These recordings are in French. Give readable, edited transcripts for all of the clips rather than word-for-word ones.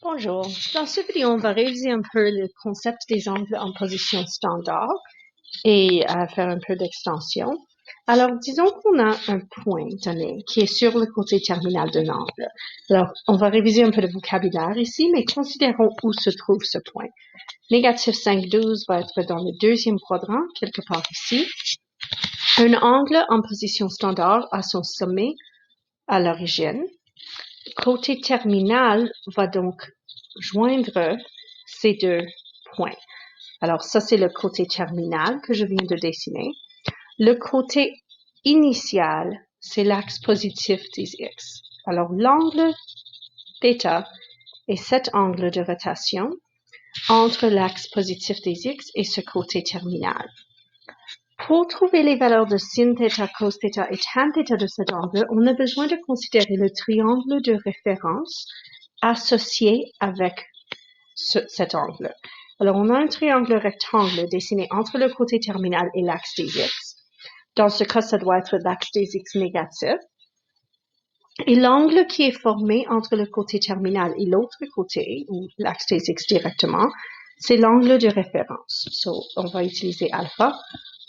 Bonjour, dans cette vidéo, on va réviser un peu le concept des angles en position standard et faire un peu d'extension. Alors, disons qu'on a un point donné qui est sur le côté terminal d'un angle. Alors, on va réviser un peu de vocabulaire ici, mais considérons où se trouve ce point. Négatif 5,12 va être dans le deuxième quadrant, quelque part ici. Un angle en position standard a son sommet à l'origine. Côté terminal va donc joindre ces deux points. Alors, ça, c'est le côté terminal que je viens de dessiner. Le côté initial, c'est l'axe positif des X. Alors, l'angle θ est cet angle de rotation entre l'axe positif des X et ce côté terminal. Pour trouver les valeurs de sin θ, cos θ et tan θ de cet angle, on a besoin de considérer le triangle de référence associé avec cet angle. Alors, on a un triangle rectangle dessiné entre le côté terminal et l'axe des X. Dans ce cas, ça doit être l'axe des X négatif. Et l'angle qui est formé entre le côté terminal et l'autre côté, ou l'axe des X directement, c'est l'angle de référence. So, on va utiliser alpha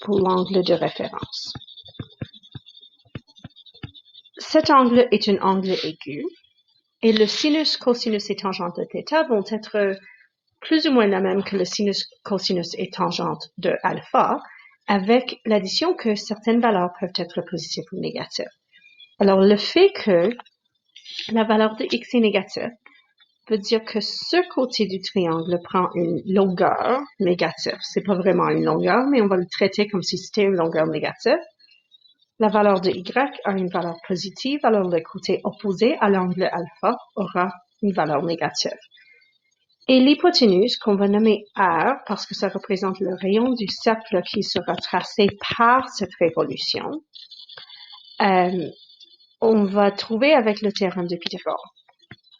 pour l'angle de référence. Cet angle est un angle aigu, et le sinus, cosinus et tangente de θ vont être plus ou moins la même que le sinus, cosinus et tangente de alpha, avec l'addition que certaines valeurs peuvent être positives ou négatives. Alors, le fait que la valeur de x est négative veut dire que ce côté du triangle prend une longueur négative. C'est pas vraiment une longueur, mais on va le traiter comme si c'était une longueur négative. La valeur de y a une valeur positive, alors le côté opposé à l'angle alpha aura une valeur négative. Et l'hypoténuse, qu'on va nommer R, parce que ça représente le rayon du cercle qui sera tracé par cette révolution, on va trouver avec le théorème de Pythagore.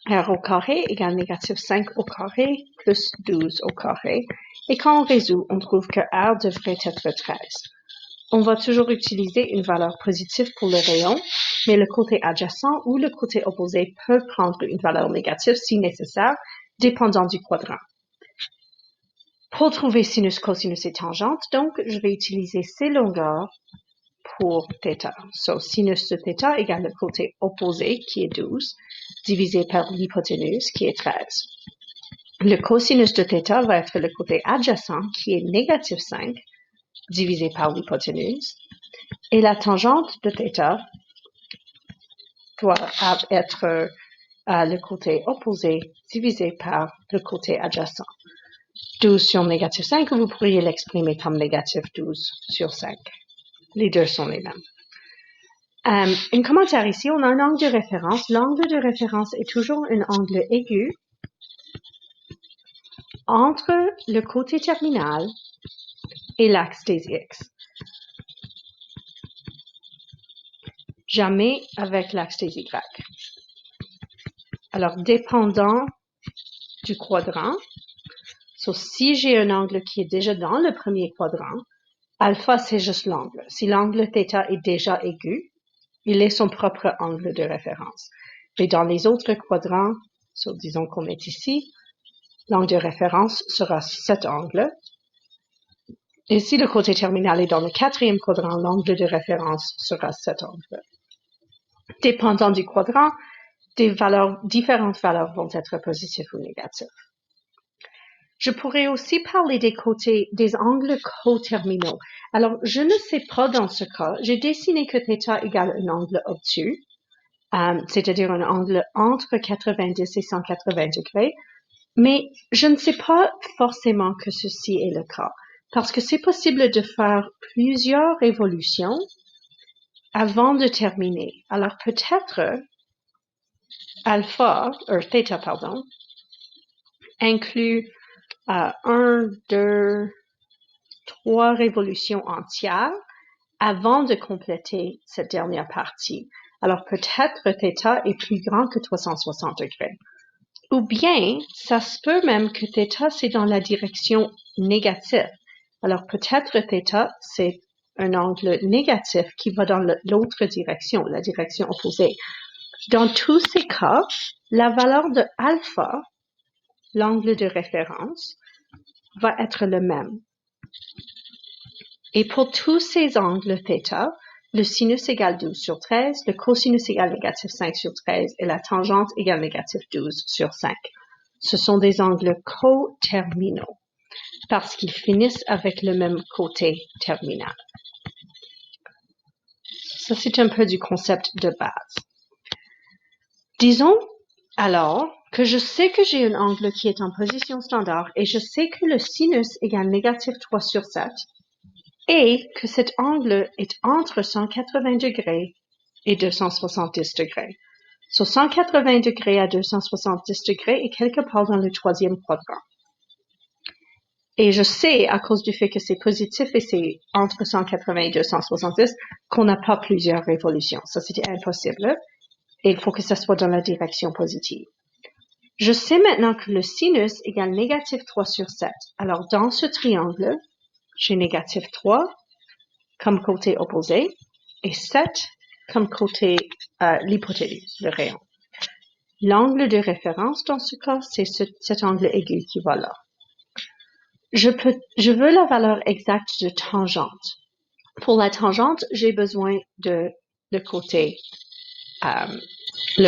R au carré égale négatif 5 au carré plus 12 au carré. Et quand on résout, on trouve que R devrait être 13. On va toujours utiliser une valeur positive pour le rayon, mais le côté adjacent ou le côté opposé peut prendre une valeur négative si nécessaire, dépendant du quadrant. Pour trouver sinus, cosinus et tangente, donc, je vais utiliser ces longueurs pour θ. So, sinus de θ égale le côté opposé, qui est 12, divisé par l'hypoténuse, qui est 13. Le cosinus de θ va être le côté adjacent, qui est négatif 5, divisé par l'hypoténuse. Et la tangente de θ doit être le côté opposé, divisé par le côté adjacent. 12 sur négatif 5, vous pourriez l'exprimer comme négatif 12 sur 5. Les deux sont les mêmes. Un commentaire ici, on a un angle de référence. L'angle de référence est toujours un angle aigu entre le côté terminal et l'axe des X. Jamais avec l'axe des Y. Alors, dépendant du quadrant, si j'ai un angle qui est déjà dans le premier quadrant, alpha, c'est juste l'angle. Si l'angle θ est déjà aigu, il est son propre angle de référence. Et dans les autres quadrants, disons qu'on est ici, l'angle de référence sera cet angle. Et si le côté terminal est dans le quatrième quadrant, l'angle de référence sera cet angle. Dépendant du quadrant, différentes valeurs vont être positives ou négatives. Je pourrais aussi parler des angles coterminaux. Alors, je ne sais pas dans ce cas. J'ai dessiné que θ égale un angle obtus, c'est-à-dire un angle entre 90 et 180 degrés. Mais je ne sais pas forcément que ceci est le cas, parce que c'est possible de faire plusieurs évolutions avant de terminer. Alors, peut-être θ, inclut 1, 2, 3 révolutions entières avant de compléter cette dernière partie. Alors, peut-être θ est plus grand que 360 degrés. Ou bien, ça se peut même que θ, c'est dans la direction négative. Alors, peut-être θ, c'est un angle négatif qui va dans l'autre direction, la direction opposée. Dans tous ces cas, la valeur de alpha l'angle de référence va être le même. Et pour tous ces angles θ, le sinus égale 12 sur 13, le cosinus égale négatif 5 sur 13 et la tangente égale négatif 12 sur 5. Ce sont des angles coterminaux parce qu'ils finissent avec le même côté terminal. Ça, c'est un peu du concept de base. Disons alors que je sais que j'ai un angle qui est en position standard et je sais que le sinus égale négatif 3 sur 7 et que cet angle est entre 180 degrés et 270 degrés. So 180 degrés à 270 degrés est quelque part dans le troisième quadrant. Et je sais, à cause du fait que c'est positif et c'est entre 180 et 270, qu'on n'a pas plusieurs révolutions. Ça, c'était impossible. Et il faut que ça soit dans la direction positive. Je sais maintenant que le sinus égale négatif 3 sur 7. Alors, dans ce triangle, j'ai négatif 3 comme côté opposé et 7 comme côté l'hypoténuse, le rayon. L'angle de référence dans ce cas, c'est cet angle aigu qui va là. Je veux la valeur exacte de tangente. Pour la tangente, j'ai besoin de le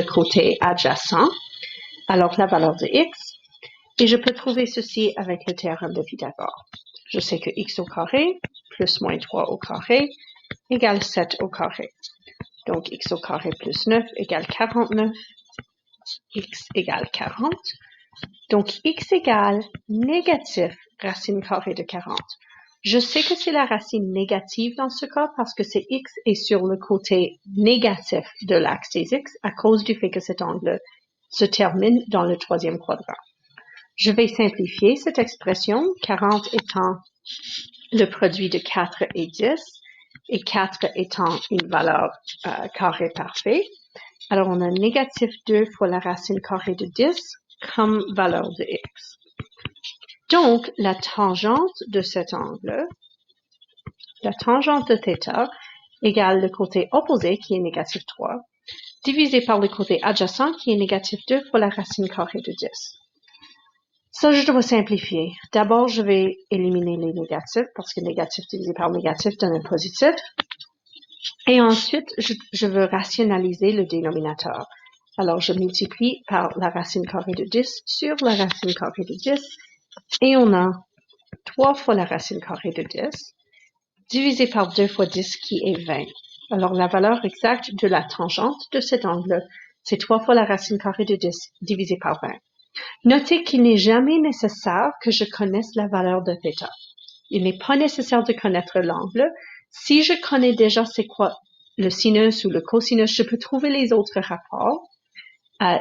côté adjacent, alors la valeur de x, et je peux trouver ceci avec le théorème de Pythagore. Je sais que x au carré plus moins 3 au carré égale 7 au carré. Donc x au carré plus 9 égale 49, x égale 40. Donc x égale négatif racine carrée de 40. Je sais que c'est la racine négative dans ce cas parce que c'est x est sur le côté négatif de l'axe des x à cause du fait que cet angle se termine dans le troisième quadrant. Je vais simplifier cette expression, 40 étant le produit de 4 et 10 et 4 étant une valeur carré parfait. Alors on a négatif 2 fois la racine carrée de 10 comme valeur de x. Donc, la tangente de cet angle, la tangente de θ, égale le côté opposé, qui est négatif 3, divisé par le côté adjacent, qui est négatif 2 fois la racine carrée de 10. Ça, je dois simplifier. D'abord, je vais éliminer les négatifs, parce que négatif divisé par négatif donne un positif. Et ensuite, je veux rationaliser le dénominateur. Alors, je multiplie par la racine carrée de 10 sur la racine carrée de 10, et on a 3 fois la racine carrée de 10, divisé par 2 fois 10 qui est 20. Alors, la valeur exacte de la tangente de cet angle, c'est 3 fois la racine carrée de 10 divisé par 20. Notez qu'il n'est jamais nécessaire que je connaisse la valeur de θ. Il n'est pas nécessaire de connaître l'angle. Si je connais déjà c'est quoi le sinus ou le cosinus, je peux trouver les autres rapports.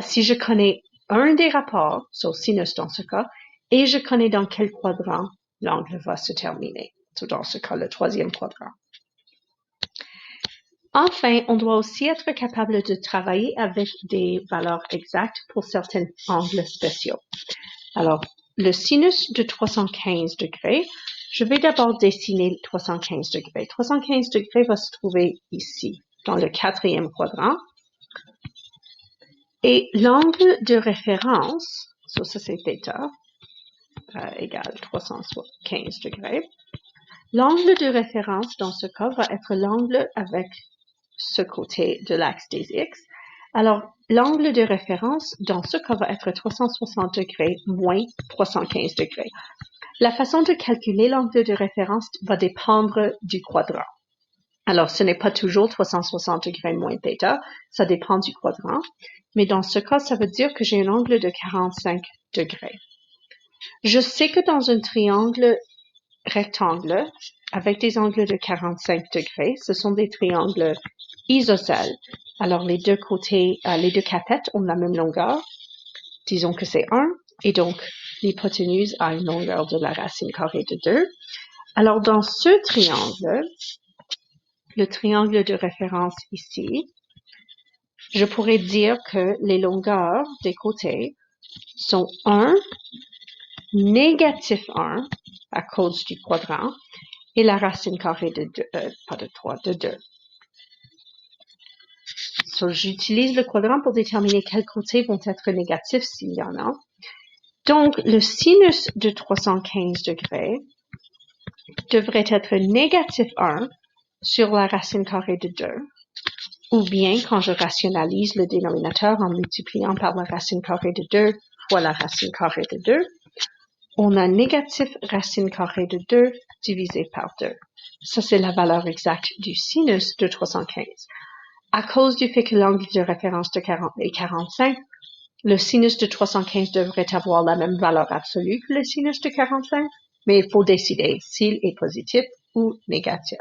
Si je connais un des rapports, sinus dans ce cas, et je connais dans quel quadrant l'angle va se terminer. Dans ce cas, le troisième quadrant. Enfin, on doit aussi être capable de travailler avec des valeurs exactes pour certains angles spéciaux. Alors, le sinus de 315 degrés, je vais d'abord dessiner 315 degrés. 315 degrés va se trouver ici, dans le quatrième quadrant. Et l'angle de référence, ça c'est θ, égale 315 degrés. L'angle de référence dans ce cas va être l'angle avec ce côté de l'axe des x. Alors, l'angle de référence dans ce cas va être 360 degrés moins 315 degrés. La façon de calculer l'angle de référence va dépendre du quadrant. Alors, ce n'est pas toujours 360 degrés moins θ, ça dépend du quadrant. Mais dans ce cas, ça veut dire que j'ai un angle de 45 degrés. Je sais que dans un triangle rectangle, avec des angles de 45 degrés, ce sont des triangles isocèles. Alors, les deux côtés, les deux capettes ont la même longueur. Disons que c'est 1. Et donc, l'hypoténuse a une longueur de la racine carrée de 2. Alors, dans ce triangle, le triangle de référence ici, je pourrais dire que les longueurs des côtés sont 1, négatif 1, à cause du quadrant, et la racine carrée de 2, pas de 3, de 2. So, j'utilise le quadrant pour déterminer quels côtés vont être négatifs s'il y en a. Donc, le sinus de 315 degrés devrait être négatif 1 sur la racine carrée de 2, ou bien quand je rationalise le dénominateur en multipliant par la racine carrée de 2 fois la racine carrée de 2, on a négatif racine carrée de 2 divisé par 2. Ça, c'est la valeur exacte du sinus de 315. À cause du fait que l'angle de référence de 40 est 45, le sinus de 315 devrait avoir la même valeur absolue que le sinus de 45, mais il faut décider s'il est positif ou négatif.